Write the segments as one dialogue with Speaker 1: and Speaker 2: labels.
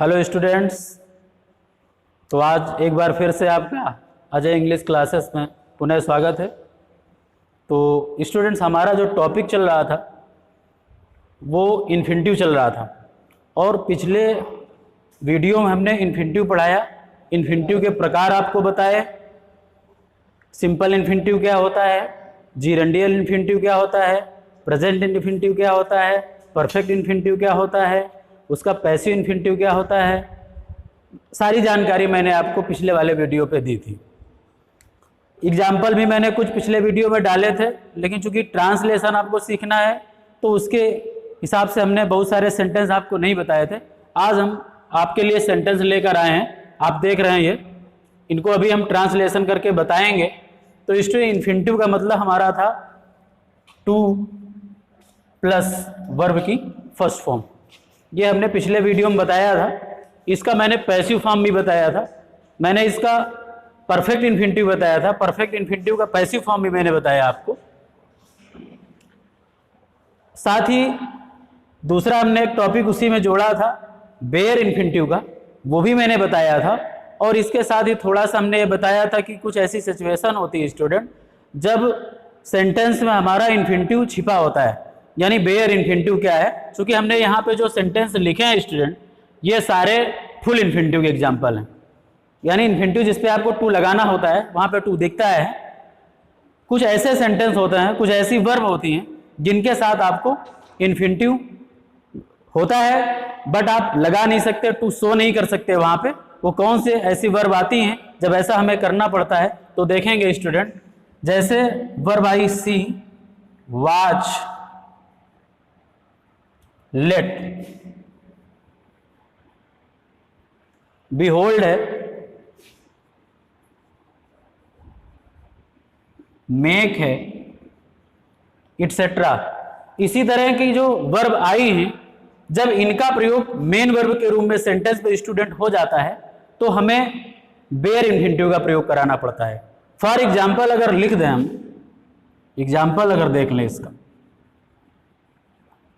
Speaker 1: Hello students, तो आज एक बार फिर से आपका अजय इंग्लिश क्लासेस में पुनः स्वागत है। तो स्टूडेंट्स, हमारा जो टॉपिक चल रहा था वो इन्फिनिटिव चल रहा था और पिछले वीडियो में हमने इन्फिनिटिव पढ़ाया, इन्फिनिटिव के प्रकार आपको बताए। सिंपल इन्फिनिटिव क्या होता है, जीरेंडियल इन्फिनिटिव क्या होता है, प्रेजेंट इन्फिनिटिव क्या होता है, परफेक्ट इन्फिनिटिव क्या होता है, उसका पैसिव इन्फिनिटिव क्या होता है, सारी जानकारी मैंने आपको पिछले वाले वीडियो पे दी थी। एग्जाम्पल भी मैंने कुछ पिछले वीडियो में डाले थे, लेकिन चूंकि ट्रांसलेशन आपको सीखना है तो उसके हिसाब से हमने बहुत सारे सेंटेंस आपको नहीं बताए थे। आज हम आपके लिए सेंटेंस लेकर आए हैं, आप देख रहे हैं ये, इनको अभी हम ट्रांसलेशन करके बताएंगे। तो इसमें इन्फिनिटिव का मतलब हमारा था टू प्लस वर्ब की फर्स्ट फॉर्म, ये हमने पिछले वीडियो में बताया था। इसका मैंने पैसिव फॉर्म भी बताया था, मैंने इसका परफेक्ट इन्फिनिटिव बताया था, परफेक्ट इन्फिनिटिव का पैसिव फॉर्म भी मैंने बताया आपको। साथ ही दूसरा हमने एक टॉपिक उसी में जोड़ा था बेयर इन्फिनिटिव का, वो भी मैंने बताया था। और इसके साथ ही थोड़ा सा हमने ये बताया था कि कुछ ऐसी सिचुएशन होती है स्टूडेंट जब सेंटेंस में हमारा इन्फिनिटिव छिपा होता है, यानी बेयर इन्फिनिटिव क्या है। क्योंकि हमने यहाँ पे जो सेंटेंस लिखे हैं स्टूडेंट, ये सारे फुल इन्फिनिटिव के एग्जाम्पल हैं, यानी इन्फिनिटिव जिस पे आपको टू लगाना होता है वहाँ पे टू दिखता है। कुछ ऐसे सेंटेंस होते हैं, कुछ ऐसी वर्ब होती हैं जिनके साथ आपको इन्फिनिटिव होता है बट आप लगा नहीं सकते, टू शो नहीं कर सकते वहाँ पे। वो कौन से ऐसी वर्ब आती हैं जब ऐसा हमें करना पड़ता है, तो देखेंगे स्टूडेंट। जैसे verb I see, watch, let, behold है, मेक है, इट्सेट्रा। इसी तरह की जो वर्ब आई हैं, जब इनका प्रयोग मेन वर्ब के रूप में सेंटेंस पे स्टूडेंट हो जाता है तो हमें बेयर इन्फिनिटिव का प्रयोग कराना पड़ता है। फॉर एग्जाम्पल अगर लिख दें हम, एग्जाम्पल अगर देख लें इसका,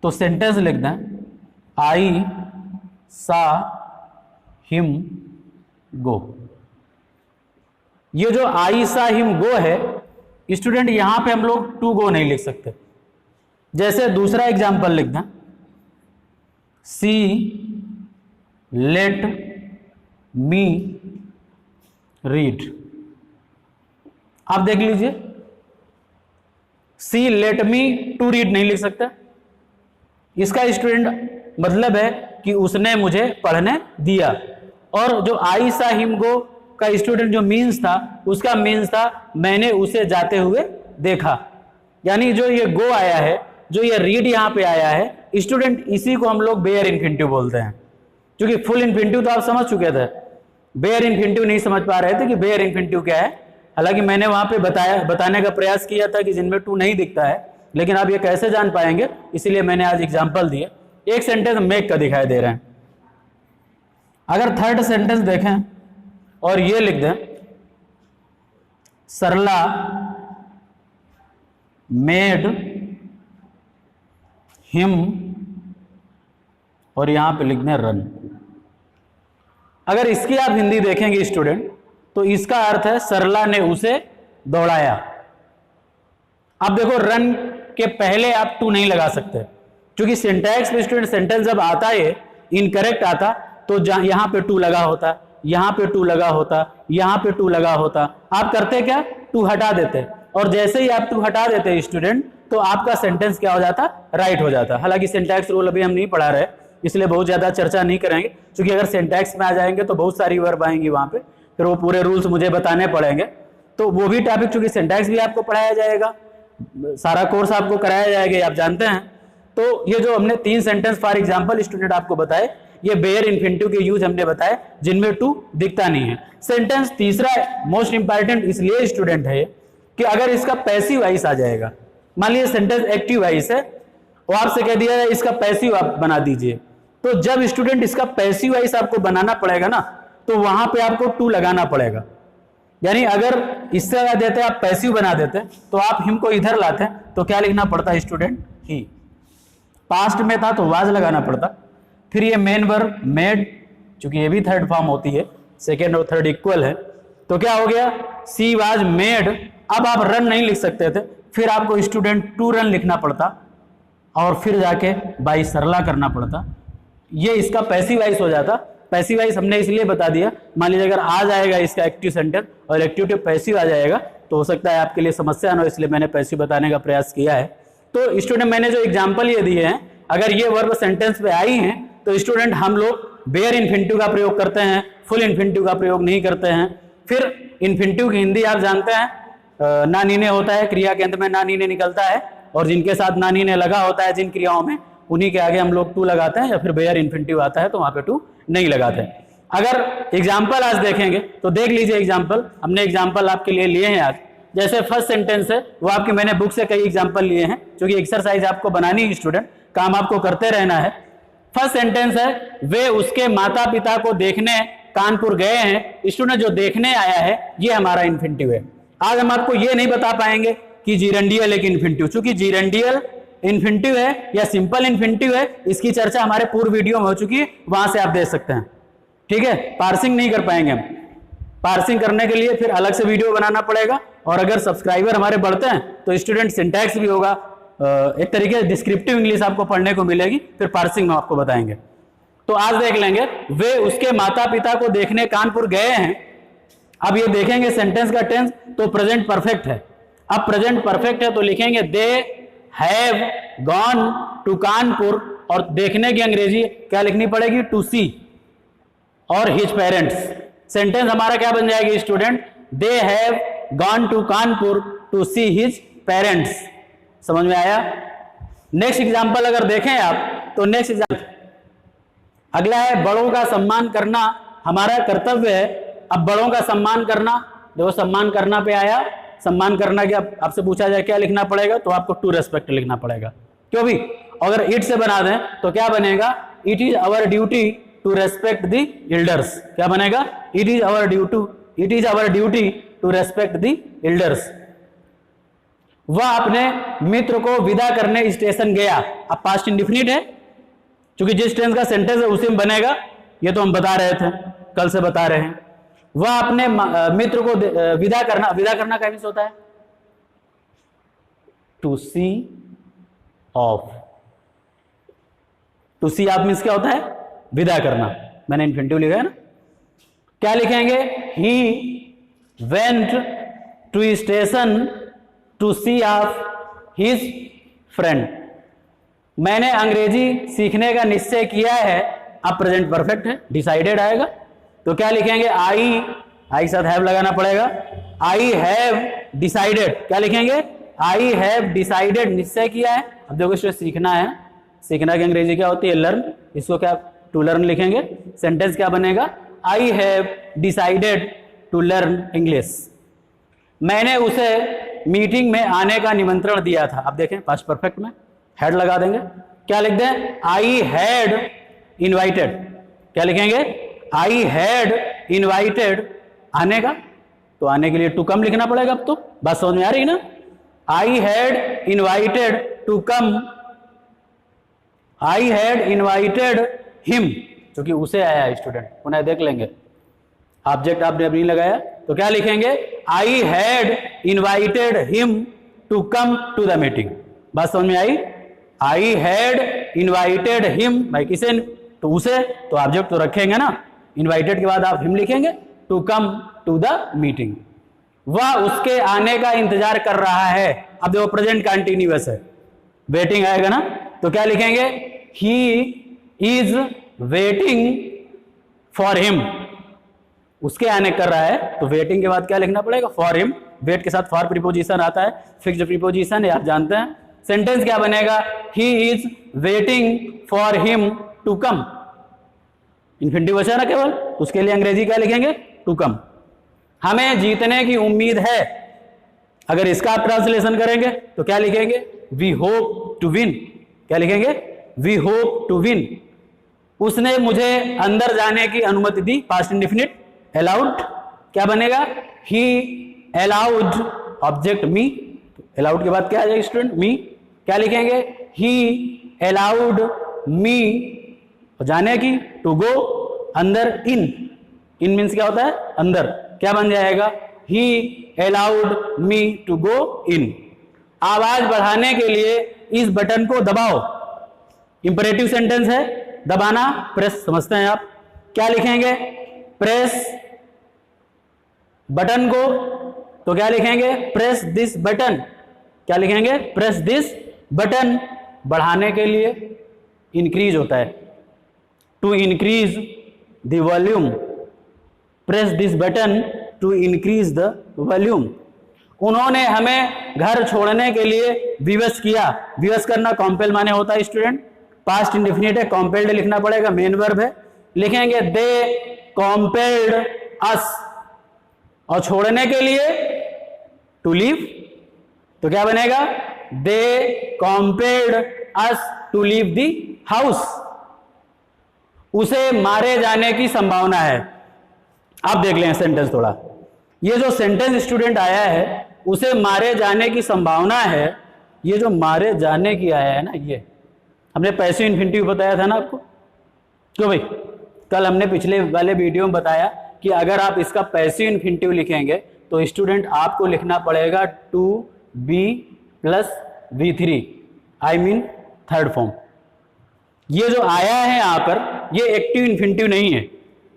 Speaker 1: तो सेंटेंस लिख दें आई सा हिम गो। ये जो आई सा हिम गो है स्टूडेंट, यहां पे हम लोग टू गो नहीं लिख सकते। जैसे दूसरा एग्जाम्पल लिख दें सी लेट मी रीड। आप देख लीजिए, सी लेट मी टू रीड नहीं लिख सकते। इसका स्टूडेंट मतलब है कि उसने मुझे पढ़ने दिया। और जो आई सा हिम गो का स्टूडेंट जो मीन्स था, उसका मीन्स था मैंने उसे जाते हुए देखा। यानी जो ये गो आया है, जो ये रीड यहां पे आया है स्टूडेंट, इसी को हम लोग बेयर इन्फिनिटिव बोलते हैं। क्योंकि फुल इन्फिनिटिव तो आप समझ चुके थे, बेयर इन्फिनिटिव नहीं समझ पा रहे थे कि बेयर इन्फिनिटिव क्या है। हालांकि मैंने वहां पे बताने का प्रयास किया था कि जिनमें टू नहीं दिखता है, लेकिन आप ये कैसे जान पाएंगे, इसीलिए मैंने आज एग्जाम्पल दिए। एक सेंटेंस मेक का दिखाई दे रहे हैं। अगर थर्ड सेंटेंस देखें और ये लिख दें सरला मेड हिम, और यहां पे लिख दें रन। अगर इसकी आप हिंदी देखेंगे स्टूडेंट, तो इसका अर्थ है सरला ने उसे दौड़ाया। अब देखो, रन के पहले आप टू नहीं लगा सकते, क्योंकि सिंटैक्स में स्टूडेंट सेंटेंस जब आता है इनकरेक्ट आता तो यहां पे टू लगा होता, यहां पे टू लगा होता, यहां पे टू लगा होता। आप करते क्या, टू हटा देते, और जैसे ही आप टू हटा देते स्टूडेंट, तो आपका सेंटेंस क्या हो जाता, राइट हो जाता। हालांकि सिंटैक्स रूल अभी हम नहीं पढ़ा रहे, इसलिए बहुत ज्यादा चर्चा नहीं करेंगे, क्योंकि अगर सिंटैक्स में आ जाएंगे तो बहुत सारी वर्ब आएंगी वहां पे, फिर वो पूरे रूल्स मुझे बताने पड़ेंगे। तो वो भी टॉपिक, चूंकि सिंटैक्स भी आपको पढ़ाया जाएगा, सारा कोर्स आपको कराया जाएगा, आप जानते हैं। तो ये जो हमने तीन सेंटेंस फॉर एग्जाम्पल स्टूडेंट आपको बताए, ये बेयर इन्फिनिटिव के यूज हमने बताए जिनमें टू दिखता नहीं है। सेंटेंस तीसरा मोस्ट इंपॉर्टेंट इसलिए स्टूडेंट है कि अगर इसका पैसिव वॉइस आ जाएगा, मान लीजिए सेंटेंस एक्टिव वॉइस है और आपसे कह दिया इसका पैसिव आप बना दीजिए, तो जब स्टूडेंट इसका पैसिव वॉइस आपको बनाना पड़ेगा ना, तो वहां पे आपको टू लगाना पड़ेगा। यानी अगर इससे लगा देते आप पैसिव बना देते तो आप हिम को इधर लाते तो क्या लिखना पड़ता स्टूडेंट, ही। पास्ट में था तो वाज लगाना पड़ता, फिर ये मेन वर्ब मेड क्योंकि ये भी थर्ड फॉर्म होती है, सेकेंड और थर्ड इक्वल है। तो क्या हो गया, सी वाज मेड। अब आप रन नहीं लिख सकते थे, फिर आपको स्टूडेंट टू रन लिखना पड़ता और फिर जाके बाई सरला करना पड़ता। ये इसका पैसिव वॉइस हो जाता। पैसिव वॉइस हमने इसलिए बता दिया, मान लीजिए अगर आ जाएगा इसका एक्टिव सेंटेंस और एक्टिव टू पैसिव आ जाएगा तो हो सकता है आपके लिए समस्या ना हो, इसलिए मैंने पैसिव बताने का प्रयास किया है। तो स्टूडेंट मैंने जो एग्जाम्पल ये दिए हैं, अगर ये वर्ब सेंटेंस पे आई हैं तो स्टूडेंट हम लोग बेयर इन्फिनिटिव का प्रयोग करते हैं, फुल इन्फिनिटिव का प्रयोग नहीं करते हैं। फिर इन्फिनिटिव की हिंदी आप जानते हैं, ना नीने होता है, क्रिया के अंत में ना नीने निकलता है, और जिनके साथ ना नीने लगा होता है जिन क्रियाओं में, उन्हीं के आगे हम लोग टू लगाते हैं, या फिर बेयर इन्फिनिटिव आता है तो वहां पे टू नहीं लगाते हैं। अगर एग्जाम्पल आज देखेंगे तो देख लीजिए एग्जाम्पल, हमने एग्जाम्पल आपके लिए लिए हैं आज। जैसे फर्स्ट सेंटेंस है वो आपकी मैंने बुक से कई एग्जाम्पल लिए हैं, क्योंकि एक्सरसाइज आपको बनानी है स्टूडेंट, काम आपको करते रहना है। फर्स्ट सेंटेंस है वे उसके माता पिता को देखने कानपुर गए हैं। स्टूडेंट जो देखने आया है ये हमारा इन्फिनिटिव है। आज हम आपको ये नहीं बता पाएंगे कि जीरेंडियल एक इन्फिनिटिव, चूंकि जीरेंडियल इन्फिनिटिव है या सिंपल इन्फिनिटिव है, इसकी चर्चा हमारे पूर्व वीडियो में हो चुकी है, वहां से आप देख सकते हैं। ठीक है, पार्सिंग नहीं कर पाएंगे हम, पार्सिंग करने के लिए फिर अलग से वीडियो बनाना पड़ेगा, और अगर सब्सक्राइबर हमारे बढ़ते हैं तो स्टूडेंट सिंटैक्स भी होगा, एक तरीके से डिस्क्रिप्टिव इंग्लिश आपको पढ़ने को मिलेगी, फिर पार्सिंग में आपको बताएंगे। तो आज देख लेंगे वे उसके माता पिता को देखने कानपुर गए हैं। अब ये देखेंगे सेंटेंस का टेंस तो प्रेजेंट परफेक्ट है। अब प्रेजेंट परफेक्ट है तो लिखेंगे they have gone to Kanpur, और देखने की अंग्रेजी क्या लिखनी पड़ेगी, टू सी, और हिज पेरेंट्स। सेंटेंस हमारा क्या बन जाएगी student, they have gone to Kanpur to see his parents. समझ में आया। नेक्स्ट एग्जांपल अगर देखें आप तो नेक्स्ट एग्जांपल अगला है बड़ों का सम्मान करना हमारा कर्तव्य है। अब बड़ों का सम्मान करना, देखो सम्मान करना पे आया, सम्मान करना क्या आपसे पूछा जाए क्या लिखना पड़ेगा, तो आपको टू रेस्पेक्ट लिखना पड़ेगा, क्यों भी। अगर इट से बना दें तो क्या बनेगा, it is our duty to respect the elders. क्या बनेगा, it is our duty to respect the elders. वह अपने मित्र को विदा करने स्टेशन गया। अब पास्ट इंडेफिनिट है, क्योंकि जिस टेंस का सेंटेंस है उसी में बनेगा, ये तो हम बता रहे थे, कल से बता रहे हैं। वह अपने मित्र को विदा करना का मीन्स होता है to see off. To see off means क्या होता है, विदा करना। मैंने इन्फिनिटिव लिखा है ना। क्या लिखेंगे, he went to station to see off his friend. मैंने अंग्रेजी सीखने का निश्चय किया है। अब प्रेजेंट परफेक्ट है, डिसाइडेड आएगा तो क्या लिखेंगे, आई के साथ हैव लगाना पड़ेगा। आई हैव डिसाइडेड, क्या लिखेंगे, आई हैव डिसाइडेड, निश्चय किया है। अब देखो इसको सीखना है, सीखना की अंग्रेजी क्या होती है, लर्न। इसको क्या टू लर्न लिखेंगे। सेंटेंस क्या बनेगा, I have decided to learn English. मैंने उसे मीटिंग में आने का निमंत्रण दिया था। अब देखें पास्ट परफेक्ट में हैड लगा देंगे, क्या लिख दें, आई हैड इनवाइटेड। क्या लिखेंगे, आई हैड इनवाइटेड, आने का, तो आने के लिए टू कम लिखना पड़ेगा। अब तो बात समझ में आ रही ना। I had invited to come, I had invited him, क्योंकि उसे आया है स्टूडेंट, उन्हें देख लेंगे। ऑब्जेक्ट आपने अभी लगाया तो क्या लिखेंगे, I had invited him to come to the meeting. बात समझ में आई। आई हैड इनवाइटेड हिम, भाई किसे, तो उसे, तो ऑब्जेक्ट तो रखेंगे ना। इनवाइटेड के बाद आप हिम लिखेंगे, to come to the meeting. वह उसके आने का इंतजार कर रहा है। अब देखो प्रेजेंट कंटिन्यूअस है, वेटिंग आएगा ना, तो क्या लिखेंगे, he is waiting for him. उसके आने कर रहा है तो वेटिंग के बाद क्या लिखना पड़ेगा, फॉर हिम। वेट के साथ फॉर प्रीपोजिशन आता है, फिक्स्ड प्रीपोजिशन है, आप जानते हैं। सेंटेंस क्या बनेगा, he is waiting for him to come. Infinitive बचा ना केवल, उसके लिए अंग्रेजी क्या लिखेंगे, टू कम। हमें जीतने की उम्मीद है। अगर इसका आप ट्रांसलेशन करेंगे तो क्या लिखेंगे, वी होप टू विन। क्या लिखेंगे, वी होप टू विन। उसने मुझे अंदर जाने की अनुमति दी, पास्ट इंडेफिनिट, अलाउड। क्या बनेगा, ही अलाउड, ऑब्जेक्ट मी। अलाउड के बाद क्या आ जाएगा स्टूडेंट, मी। क्या लिखेंगे, ही अलाउड मी, जाने की, टू गो। अंदर, इन, इन मीन्स क्या होता है अंदर, क्या बन जाएगा, ही अलाउड मी टू गो इन। आवाज बढ़ाने के लिए इस बटन को दबाओ, इंपरेटिव सेंटेंस है, दबाना, प्रेस, समझते हैं आप, क्या लिखेंगे, प्रेस बटन को, तो क्या लिखेंगे, प्रेस दिस बटन, क्या लिखेंगे, प्रेस दिस बटन, बढ़ाने के लिए इंक्रीज होता है, to increase the volume, press this button to increase the volume. उन्होंने हमें घर छोड़ने के लिए विवश किया, विवश करना कॉम्पेल माने होता है स्टूडेंट, पास्ट इंडेफिनिट है, कॉम्पेल्ड लिखना पड़ेगा, मेन वर्ब है, लिखेंगे दे कॉम्पेल्ड अस, और छोड़ने के लिए टू लीव, तो क्या बनेगा, they compelled us to leave the house. उसे मारे जाने की संभावना है। आप देख लें सेंटेंस थोड़ा, ये जो सेंटेंस स्टूडेंट आया है, उसे मारे जाने की संभावना है, ये जो मारे जाने की आया है ना, ये हमने पैसिव इन्फिनिटिव बताया था ना आपको, क्यों भाई, कल हमने पिछले वाले वीडियो में बताया कि अगर आप इसका पैसिव इन्फिनिटिव लिखेंगे तो स्टूडेंट आपको लिखना पड़ेगा to be plus V3, I mean third form. ये जो आया है यहां पर, ये एक्टिव इन्फिनिटिव नहीं है,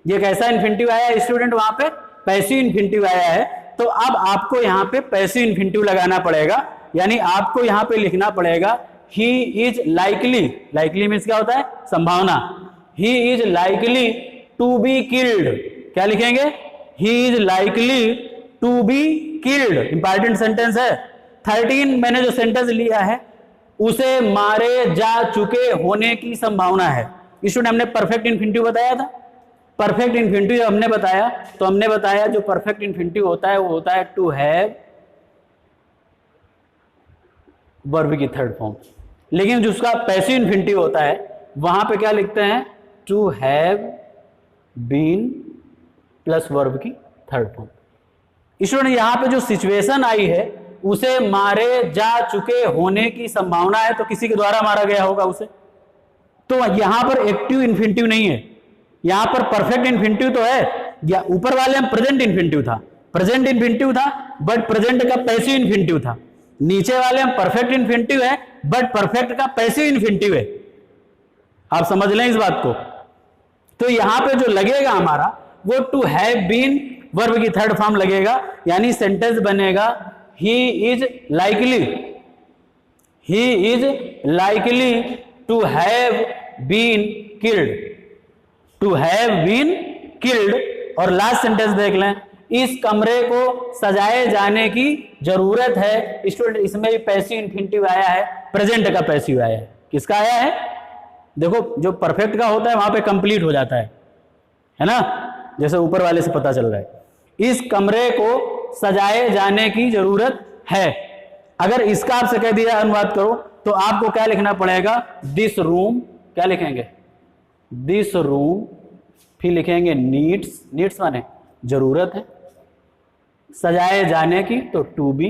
Speaker 1: ये कैसा इन्फिनिटिव आया है स्टूडेंट, वहां पे पैसिव इन्फिनिटिव आया है, तो अब आपको यहां पे पैसिव इन्फिनिटिव लगाना पड़ेगा, यानी आपको यहां पे लिखना पड़ेगा he is likely, likely means क्या होता है, संभावना, he is likely to be killed, क्या लिखेंगे, he is likely to be killed, important sentence है। 13 मैंने जो सेंटेंस लिया है, उसे मारे जा चुके होने की संभावना है। स्टूडेंट हमने परफेक्ट इन्फिनिटिव बताया था, परफेक्ट इन्फिनिटिव हमने बताया, तो हमने बताया जो परफेक्ट इन्फिनिटिव होता है वो होता है टू हैव वर्ब की थर्ड फॉर्म, लेकिन जो उसका पैसिव इन्फिनिटिव होता है वहां पे क्या लिखते हैं, to have been plus verb की थर्ड फॉर्म। स्टूडेंट यहां पे जो सिचुएशन आई है, उसे मारे जा चुके होने की संभावना है, तो किसी के द्वारा मारा गया होगा उसे, तो यहां पर एक्टिव इन्फिनिटिव नहीं है, यहां पर परफेक्ट इन्फिनिटिव तो है, या ऊपर वाले में प्रेजेंट इन्फिनिटिव था, प्रेजेंट इन्फिनिटिव था बट प्रेजेंट का पैसिव इन्फिनिटिव था, नीचे वाले में परफेक्ट इन्फिनिटिव है बट परफेक्ट का पैसिव इन्फिनिटिव है। आप समझ लें इस बात को, तो यहां पे जो लगेगा हमारा वो टू हैव बीन वर्ब की थर्ड फॉर्म लगेगा, यानी सेंटेंस बनेगा he is likely, he is likely to have been killed, to have been killed. और लास्ट सेंटेंस देख लें, इस कमरे को सजाए जाने की जरूरत है। स्टूडेंट इसमें भी पैसिव इन्फिनिटिव आया है, प्रेजेंट का पैसिव आया है, किसका आया है, देखो जो परफेक्ट का होता है वहां पे कंप्लीट हो जाता है ना, जैसे ऊपर वाले से पता चल रहा है, इस कमरे को सजाए जाने की जरूरत है। अगर इसका आपसे कह दिया अनुवाद करो तो आपको क्या लिखना पड़ेगा, दिस रूम, क्या लिखेंगे, दिस रूम, फिर लिखेंगे नीड्स, नीड्स माने जरूरत है, सजाए जाने की तो टू बी,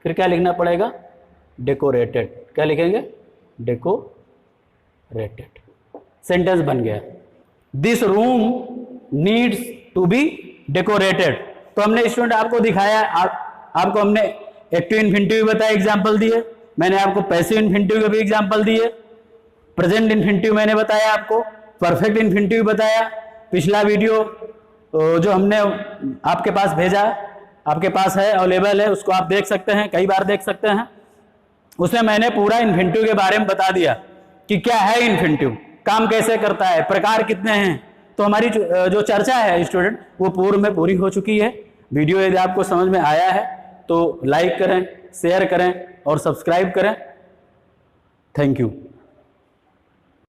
Speaker 1: फिर क्या लिखना पड़ेगा, डेकोरेटेड, क्या लिखेंगे, डेकोरेटेड। सेंटेंस बन गया, this room needs to be decorated. तो हमने स्टूडेंट आपको दिखाया, आपको हमने एक्टिव इन्फिनिटिव बताया, एग्जाम्पल दिए, मैंने आपको पैसिव इन्फिनिटिव के भी एग्जाम्पल दिए, प्रेजेंट इन्फिनिटिव मैंने बताया आपको, परफेक्ट इन्फिनिटिव बताया। पिछला वीडियो जो हमने आपके पास भेजा, आपके पास है, अवेलेबल है, उसको आप देख सकते हैं, कई बार देख सकते हैं, उसमें मैंने पूरा इन्फिनिटिव के बारे में बता दिया कि क्या है इन्फिनिटिव, काम कैसे करता है, प्रकार कितने हैं। तो हमारी जो चर्चा है स्टूडेंट वो पूर्व में पूरी हो चुकी है। वीडियो यदि आपको समझ में आया है तो लाइक करें, शेयर करें और सब्सक्राइब करें। Thank you.